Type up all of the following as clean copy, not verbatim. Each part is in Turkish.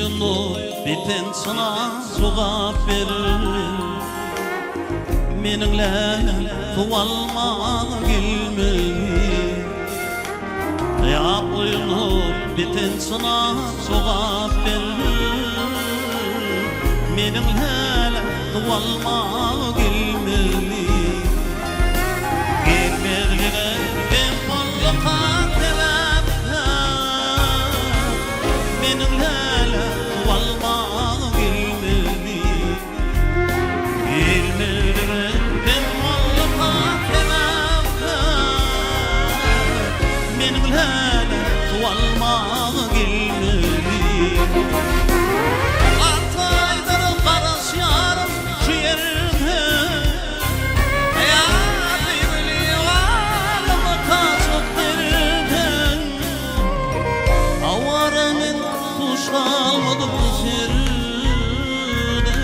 oyunu biten sana sogap verir. Meninle tuvalma gelmeyi. Ya oyunu biten sana sogap verir. Meninle tuvalma gelmeyi. Gelmediğine ben mutlaka sebepler. Meninle tuvalma gelmeyi. Gelmediğine ben mutlaka sebepler. Meninle tuvalma gelmeyi. Kalmadı bu sirde.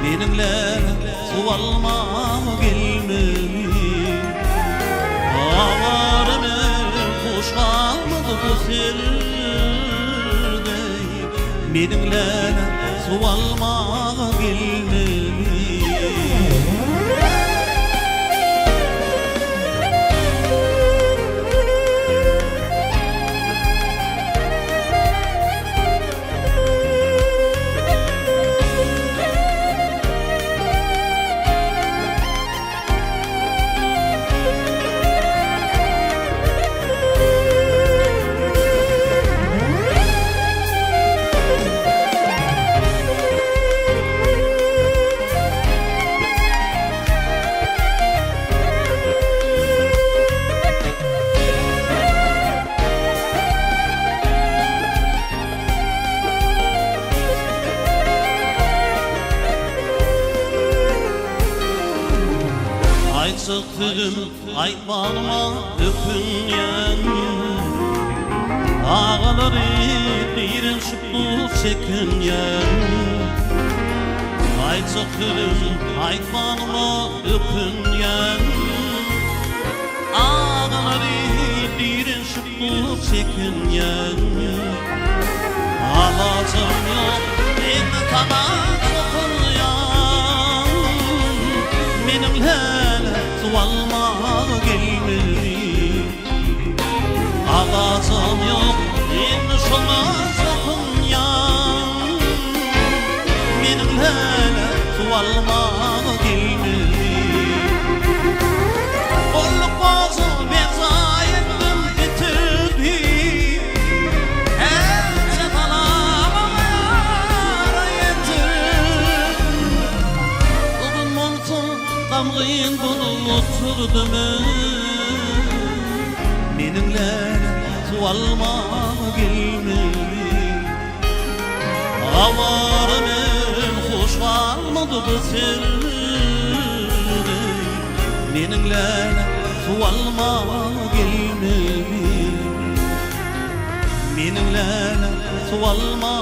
Benimle suvalma gelmeli. Avarım kuş kalmadı bu sirde. Benimle suvalma gelmeli. Aytsıktırım aytmanıma öpünyen. Ağaları dirin şıplı çekinyen. Aytsıktırım aytmanıma öpünyen. Ağaları dirin şıplı çekinyen. Ağlatım yok en kanat okunyan. Benimle tuvalma gelmeli. Ağlatım yok en şolmaz okunyan. Benimle tuvalma gelmeli. Olluk bozu bezayettim bitirdim. Hepsi talama yara yetirdim. Bugün montum damgıyın bunu oturdum. Benimle sualma gelmeli. Avarım hoş kalmadı bu sirde. Benimle sualma gelmeli. Benimle sualma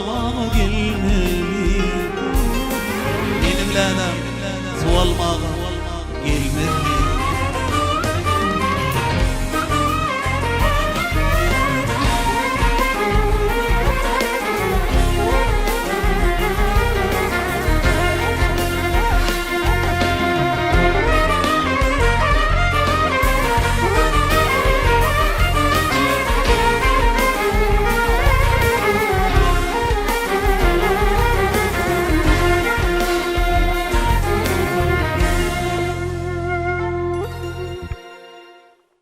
gelmeli. Benimle sualma gelmeli.